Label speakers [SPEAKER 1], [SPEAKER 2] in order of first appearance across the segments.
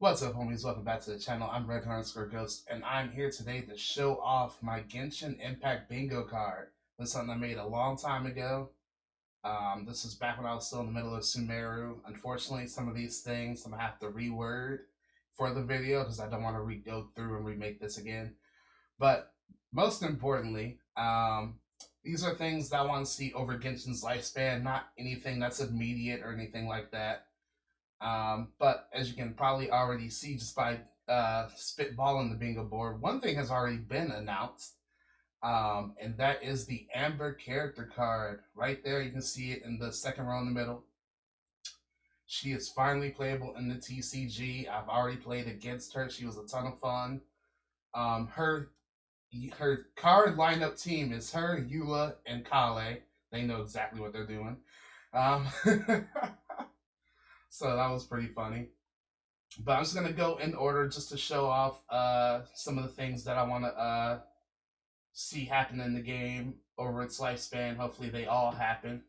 [SPEAKER 1] What's up, homies? Welcome back to the channel. I'm Red_Ghost, and I'm here today to show off my Genshin Impact Bingo card. This is something I made a long time ago. This is back when I was still in the middle of Sumeru. Unfortunately, some of these things I'm gonna have to reword for the video because I don't want to go through and remake this again. But most importantly, these are things that I want to see over Genshin's lifespan, not anything that's immediate or anything like that. But as you can probably already see just by spitballing the bingo board, one thing has already been announced, and that is the Amber character card. Right there, you can see it in the second row in the middle. She is finally playable in the TCG. I've already played against her. She was a ton of fun. Her card lineup team is her, Eula, and Kale. They know exactly what they're doing. Um, so that was pretty funny. But I'm just gonna go in order just to show off some of the things that I want to see happen in the game over its lifespan. Hopefully, they all happen.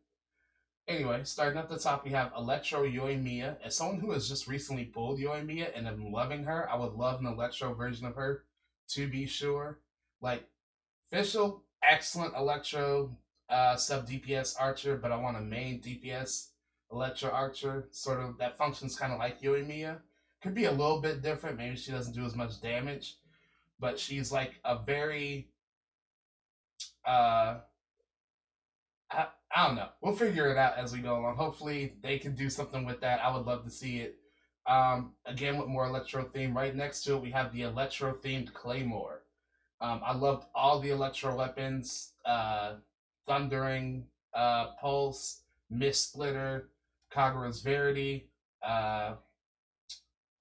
[SPEAKER 1] Anyway, starting at the top, we have Electro Yoimiya. As someone who has just recently pulled Yoimiya and I'm loving her, I would love an Electro version of her, to be sure. Like, Fischl, excellent Electro sub DPS archer, but I want a main DPS Electro archer, sort of that functions kind of like Yoimiya. Could be a little bit different. Maybe she doesn't do as much damage, but she's like a very uh, I don't know. We'll figure it out as we go along. Hopefully, they can do something with that. I would love to see it. Again, with more electro theme. Right next to it, we have the electro themed Claymore. I loved all the electro weapons: Thundering Pulse, Mist Splitter, Kagura's Verity, uh,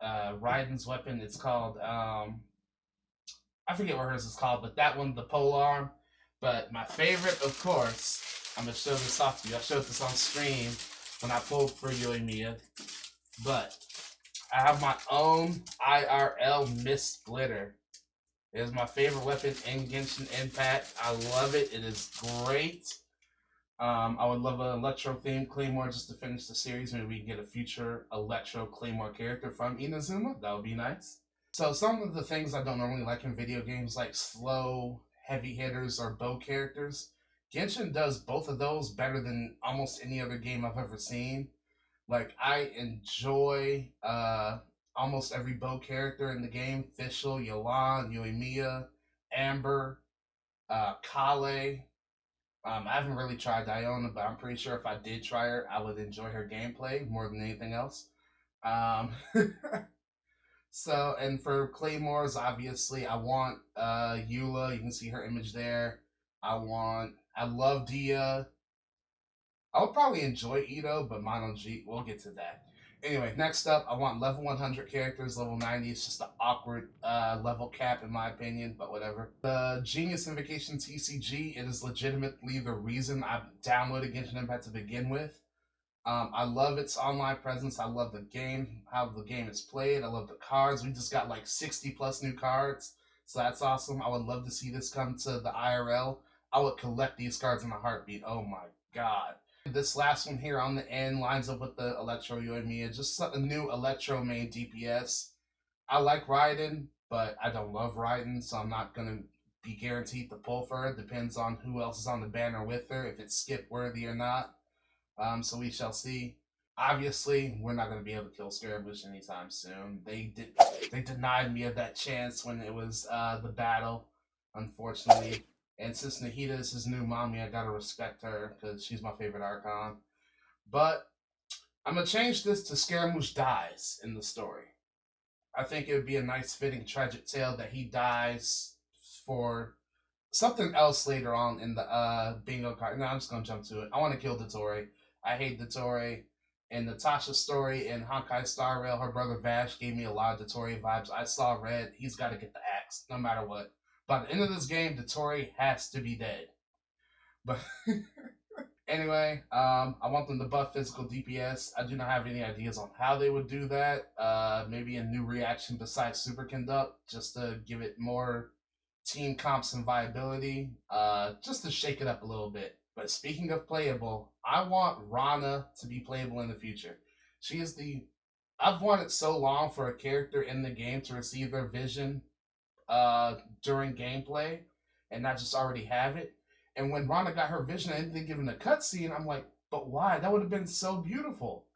[SPEAKER 1] Raiden's weapon. It's called I forget what hers is called, but that one, the pole arm. But my favorite, of course, I'm gonna show this off to you. I showed this on stream when I pulled for Yoimiya. But I have my own IRL Mist Splitter. It is my favorite weapon in Genshin Impact. I love it. It is great. I would love an Electro themed Claymore just to finish the series. Maybe we can get a future Electro Claymore character from Inazuma. That would be nice. So some of the things I don't normally like in video games, like slow, heavy hitters or bow characters, Genshin does both of those better than almost any other game I've ever seen. Like I enjoy almost every bow character in the game: Fischl, Yolan, Yoimiya, Amber, Kale. I haven't really tried Diona, but I'm pretty sure if I did try her, I would enjoy her gameplay more than anything else. Um, So, and for Claymores, obviously, I want Eula. You can see her image there. I love Dia. I would probably enjoy Ito, but Mono G, we'll get to that. Anyway, next up, I want level 100 characters. Level 90 is just an awkward level cap, in my opinion, but whatever. The Genius Invocation TCG, it is legitimately the reason I downloaded Genshin Impact to begin with. I love its online presence. I love the game, how the game is played. I love the cards. We just got like 60 plus new cards. So that's awesome. I would love to see this come to the IRL. I would collect these cards in a heartbeat. Oh my god. This last one here on the end lines up with the Electro Yoimiya. Just a new Electro main DPS. I like Raiden, but I don't love Raiden, so I'm not going to be guaranteed to pull for her. Depends on who else is on the banner with her, if it's skip worthy or not. So we shall see. Obviously, we're not going to be able to kill Scaramouche anytime soon. They denied me of that chance when it was the battle, unfortunately. And since Nahida is his new mommy, I gotta respect her because she's my favorite Archon. But I'm gonna change this to Scaramouche dies in the story. I think it would be a nice, fitting, tragic tale that he dies for something else later on in the bingo card. No, I'm just gonna jump to it. I want to kill Dottore. I hate Dottore. And Natasha's story in Honkai Star Rail, her brother Vash gave me a lot of Dottore vibes. I saw Red. He's got to get the axe, no matter what. By the end of this game, Dottore has to be dead. But anyway, I want them to buff physical DPS. I do not have any ideas on how they would do that. Maybe a new reaction besides Superconduct, just to give it more team comps and viability, just to shake it up a little bit. But speaking of playable, I want Rana to be playable in the future. She is the I've wanted so long for a character in the game to receive their vision during gameplay and not just already have it. And when Rana got her vision and then given a cutscene, I'm like, but why? That would have been so beautiful.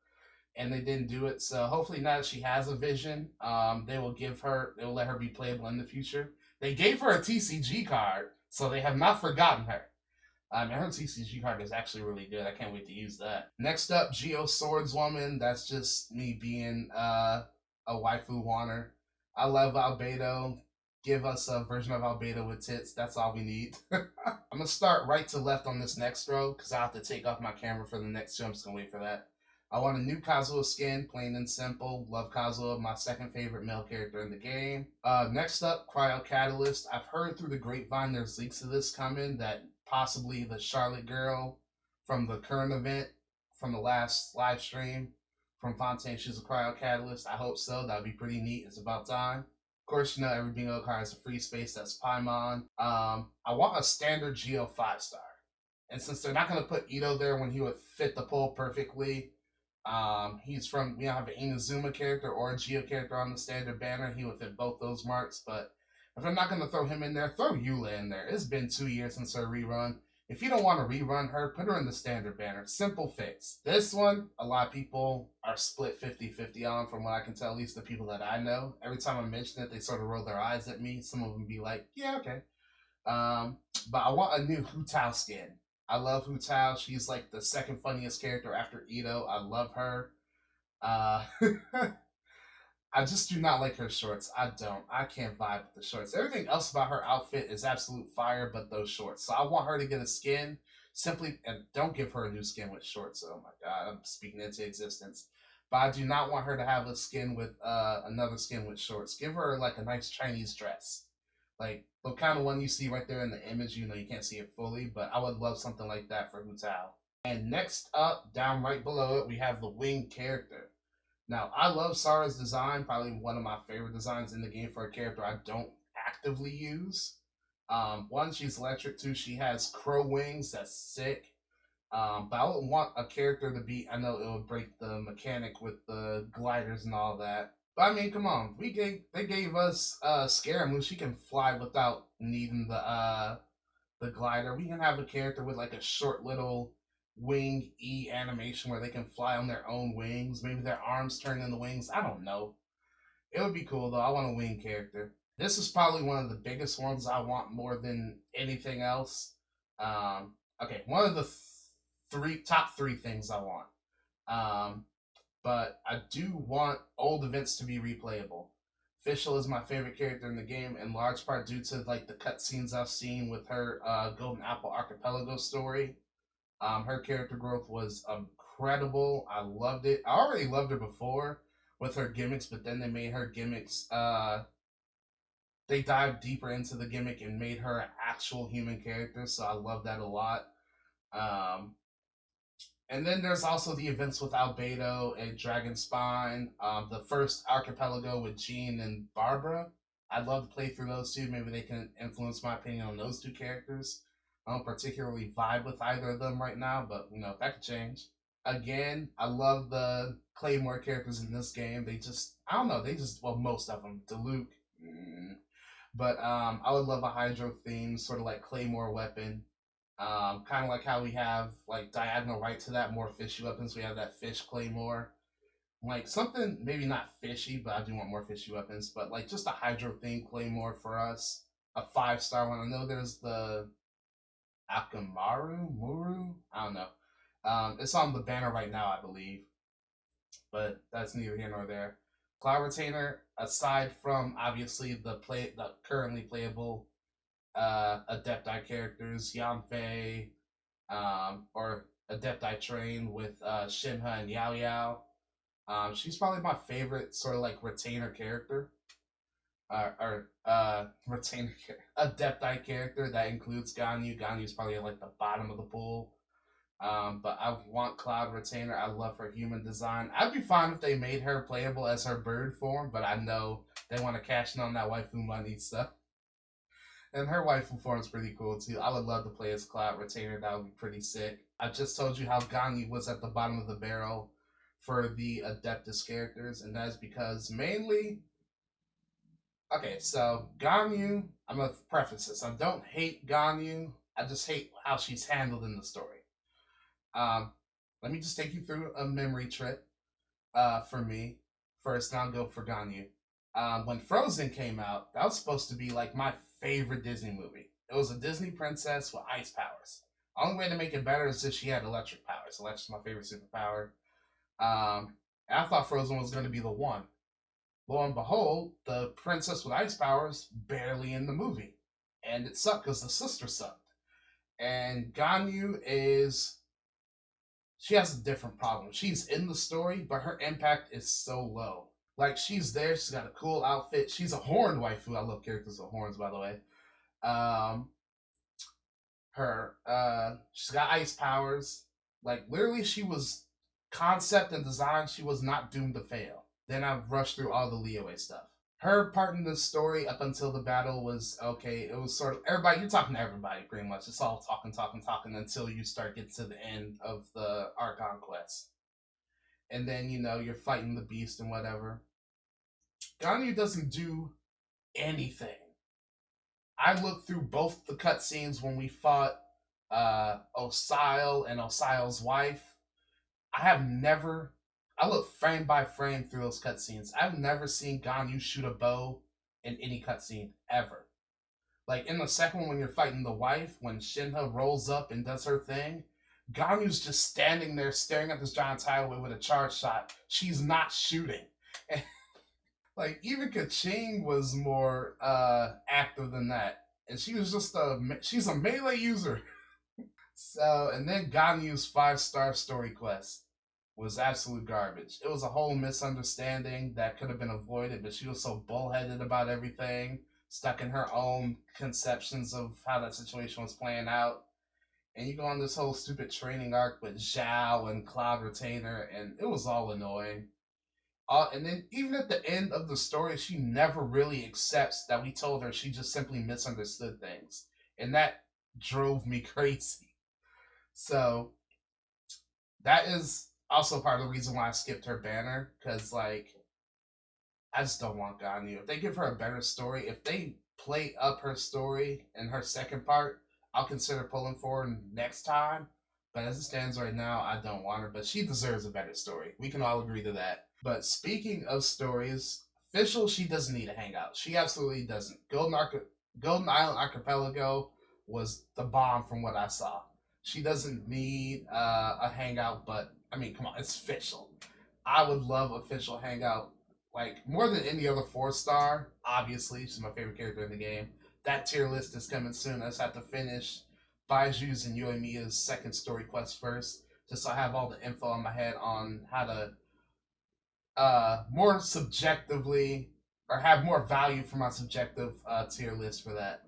[SPEAKER 1] And they didn't do it. So hopefully now that she has a vision, they will let her be playable in the future. They gave her a TCG card, so they have not forgotten her. And her TCG card is actually really good. I can't wait to use that. Next up, Geo Swordswoman. That's just me being a waifu wanter. I love Albedo. Give us a version of Albedo with tits. That's all we need. I'm gonna start right to left on this next row because I have to take off my camera for the next two. I'm just gonna wait for that. I want a new Kazuha skin, plain and simple. Love Kazuha, my second favorite male character in the game. Next up, Cryo Catalyst. I've heard through the grapevine there's leaks of this coming that possibly the Charlotte girl from the current event from the last live stream from Fontaine, she's a Cryo Catalyst. I hope so. That'd be pretty neat. It's about time. Of course, you know, every bingo card has a free space. That's Paimon. I want a standard Geo 5-star. And since they're not going to put Ito there when he would fit the pull perfectly, he's from, we don't have an Inazuma character or a Geo character on the standard banner. He would fit both those marks, but if I'm not going to throw him in there, throw Eula in there. It's been 2 years since her rerun. If you don't want to rerun her, put her in the standard banner. Simple fix. This one, a lot of people are split 50-50 on, from what I can tell, at least the people that I know. Every time I mention it, they sort of roll their eyes at me. Some of them be like, yeah, okay. But I want a new Hu Tao skin. I love Hu Tao. She's like the second funniest character after Ito. I love her. Uh, I just do not like her shorts. I don't. I can't vibe with the shorts. Everything else about her outfit is absolute fire, but those shorts. So I want her to get a skin. Simply, and don't give her a new skin with shorts. Oh my god, I'm speaking into existence. But I do not want her to have a skin with another skin with shorts. Give her like a nice Chinese dress. Like the kind of one you see right there in the image. You know, you can't see it fully, but I would love something like that for Hu Tao. And next up, down right below it, we have the winged character. Now, I love Sara's design, probably one of my favorite designs in the game for a character I don't actively use. One, she's electric. Two, she has crow wings. That's sick. But I would want a character to be, I know it would break the mechanic with the gliders and all that. But I mean, come on. They gave us Scaramouche. She can fly without needing the glider. We can have a character with like a short little wing E animation where they can fly on their own wings. Maybe their arms turn into wings. I don't know. It would be cool though. I want a wing character. This is probably one of the biggest ones I want more than anything else. Okay, one of the top three things I want. But I do want old events to be replayable. Fischl is my favorite character in the game, in large part due to like the cutscenes I've seen with her Golden Apple Archipelago story. Her character growth was incredible. I loved it. I already loved her before with her gimmicks, but then they made her gimmicks. They dived deeper into the gimmick and made her an actual human character, so I love that a lot. And then there's also the events with Albedo and Dragon Spine. The first Archipelago with Jean and Barbara. I'd love to play through those two. Maybe they can influence my opinion on those two characters. I don't particularly vibe with either of them right now, but you know, that could change. Again, I love the Claymore characters in this game. They just, I don't know, well, most of them. Diluc. But I would love a Hydro theme, sort of like Claymore weapon. Kind of like how we have like diagonal right to that, more fishy weapons. We have that fish claymore, like something maybe not fishy, but I do want more fishy weapons. But like just a hydro themed claymore for us, a 5-star one. I know there's the Muru. I don't know. It's on the banner right now, I believe, but that's neither here nor there. Cloud Retainer, aside from obviously the currently playable Adepti characters, Yanfei, or Adepti train with Shinha and Yao Yao. She's probably my favorite sort of like retainer character. Retainer Adepti character that includes Ganyu. Ganyu's probably at like the bottom of the pool. But I want Cloud Retainer. I love her human design. I'd be fine if they made her playable as her bird form, but I know they want to cash in on that waifu money stuff. And her waifu form is pretty cool too. I would love to play as Cloud Retainer. That would be pretty sick. I just told you how Ganyu was at the bottom of the barrel for the Adeptus characters, and that is because mainly, okay, so Ganyu, I'm gonna preface this. I don't hate Ganyu. I just hate how she's handled in the story. Um, Let me just take you through a memory trip. For me, first, I'll go for Ganyu. When Frozen came out, that was supposed to be like my favorite Disney movie. It was a Disney princess with ice powers. Only way to make it better is if she had electric powers. Electric's my favorite superpower. And I thought Frozen was going to be the one. Lo and behold, the princess with ice powers barely in the movie, and it sucked because the sister sucked. And Ganyu is she has a different problem. She's in the story, but her impact is so low. Like she's there, she's got a cool outfit. She's a horned waifu. I love characters with horns, by the way. Um, she's got ice powers. Like literally, she was concept and design. She was not doomed to fail. Then I've rushed through all the Liyue stuff. Her part in the story up until the battle was okay. It was sort of everybody. You're talking to everybody pretty much. It's all talking, talking, talking until you start getting to the end of the Archon quest, and then you're fighting the beast and whatever. Ganyu doesn't do anything. I looked through both the cutscenes when we fought Osile and Osile's wife. I have never. I looked frame by frame through those cutscenes. I've never seen Ganyu shoot a bow in any cutscene ever. Like in the second one, when you're fighting the wife, when Shinha rolls up and does her thing, Ganyu's just standing there staring at this giant tidal wave with a charge shot. She's not shooting. And, like even Kaching was more active than that, and she was just she's a melee user. So and then Ganyu's 5-star story quest was absolute garbage. It was a whole misunderstanding that could have been avoided, but she was so bullheaded about everything, stuck in her own conceptions of how that situation was playing out. And you go on this whole stupid training arc with Zhao and Cloud Retainer, and it was all annoying. And then even at the end of the story, she never really accepts that we told her. She just simply misunderstood things, and that drove me crazy. So that is also part of the reason why I skipped her banner, because like I just don't want Ganyu. If they give her a better story, if they play up her story in her second part, I'll consider pulling for her next time. But as it stands right now, I don't want her. But she deserves a better story. We can all agree to that. But speaking of stories, Fischl, she doesn't need a hangout. She absolutely doesn't. Golden Island Archipelago was the bomb from what I saw. She doesn't need a hangout, but I mean, come on, it's Fischl. I would love a Fischl hangout, like more than any other 4-star. Obviously, she's my favorite character in the game. That tier list is coming soon. I just have to finish Baiju's and Yoimiya's second story quest first, just so I have all the info in my head on how to more subjectively or have more value for my subjective tier list for that.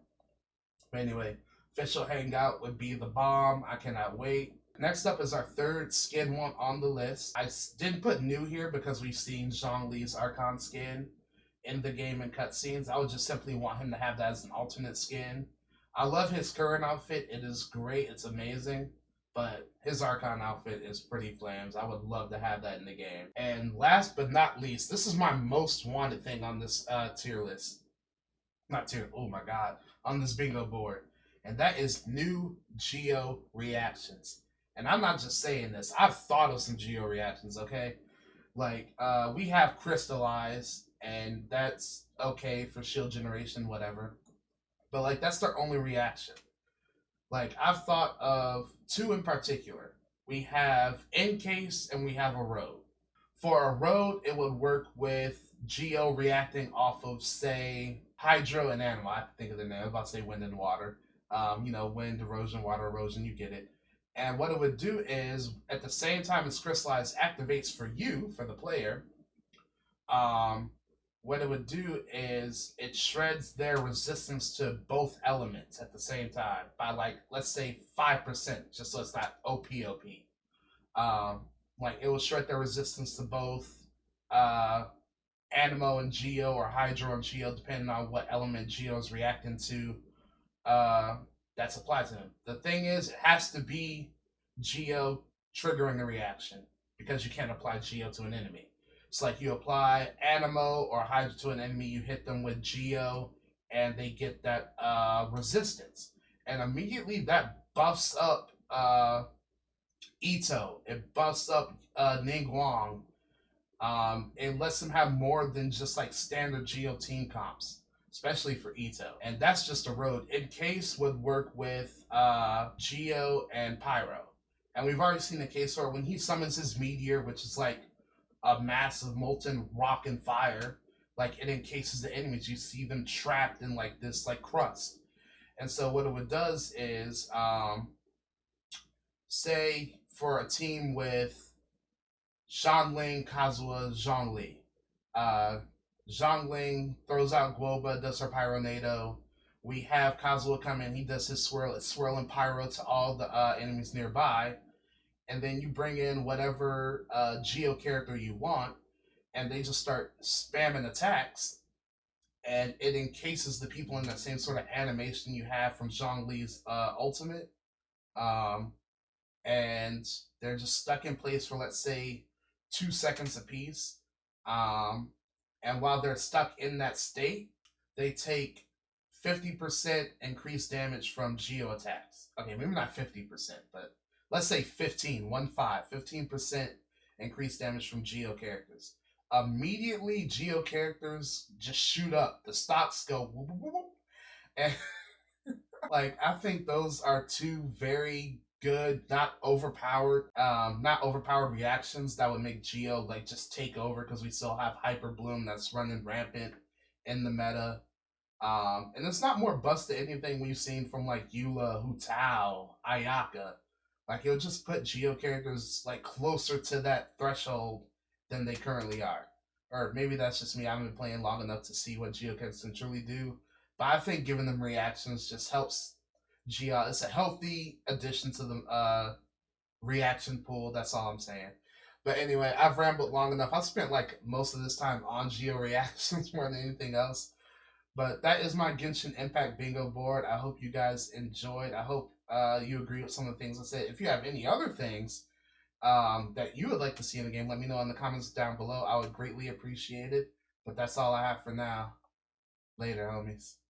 [SPEAKER 1] But anyway, Fischl hangout would be the bomb. I cannot wait. Next up is our third skin one on the list. I didn't put new here because we've seen Zhongli's Archon skin in the game and cutscenes. I would just simply want him to have that as an alternate skin. I love his current outfit. It is great. It's amazing. But his Archon outfit is pretty flames. I would love to have that in the game. And last but not least, this is my most wanted thing on this tier list. Not tier, oh my god. On this bingo board. And that is new Geo reactions. And I'm not just saying this. I've thought of some Geo reactions, okay? Like, we have Crystallize, and that's okay for Shield Generation, whatever. But, like, that's their only reaction. Like, I've thought of two in particular. We have Encase, and we have Erode. For Erode, it would work with Geo reacting off of, say, Hydro and Anima. I think of the name. I was about to say Wind and Water. Wind, erosion, water, erosion, you get it. And what it would do is, at the same time as Crystallize activates for you, for the player, what it would do is it shreds their resistance to both elements at the same time by, like, let's say 5%, just so it's not OP. Like, it will shred their resistance to both Animo and Geo, or Hydro and Geo, depending on what element Geo is reacting to. That's applied to him. The thing is, it has to be Geo triggering the reaction. because you can't apply Geo to an enemy. It's like you apply Animo or Hydra to an enemy, you hit them with Geo, and they get that resistance. And immediately that buffs up Ito. It buffs up Ningguang. It lets them have more than just like standard Geo team comps, especially for Ito. And that's just a road. In case would work with Geo and Pyro. And we've already seen the case where when he summons his meteor, which is like a massive molten rock and fire, like it encases the enemies. You see them trapped in like this like crust. And so what it does is, say for a team with Xiangling, Kazuha, Zhongli. Uh, Zhongling throws out Guoba, does her Pyronado. We have Kazuha come in, he does his swirl, it's swirling pyro to all the enemies nearby. And then you bring in whatever Geo character you want, and they just start spamming attacks. And it encases the people in that same sort of animation you have from Zhongli's ultimate. Um, and they're just stuck in place for, let's say, 2 seconds apiece. Um, and while they're stuck in that state, they take 50% increased damage from Geo attacks. Okay, maybe not 50%, but let's say 15% increased damage from Geo characters. Immediately, Geo characters just shoot up. The stocks go whoop, whoop, whoop, and like I think those are two very good, not overpowered reactions that would make Geo like just take over because we still have Hyper Bloom that's running rampant in the meta. And it's not more busted anything we've seen from like Eula, Hu Tao, Ayaka. Like it'll just put Geo characters like closer to that threshold than they currently are. Or maybe that's just me. I haven't been playing long enough to see what Geo characters can truly do. But I think giving them reactions just helps Geo. It's a healthy addition to the reaction pool. That's all I'm saying. But anyway, I've rambled long enough. I spent like most of this time on Geo reactions more than anything else. But that is my Genshin Impact bingo board. I hope you guys enjoyed. I hope you agree with some of the things I said. If you have any other things that you would like to see in the game, let me know in the comments down below. I would greatly appreciate it. But that's all I have for now. Later, homies.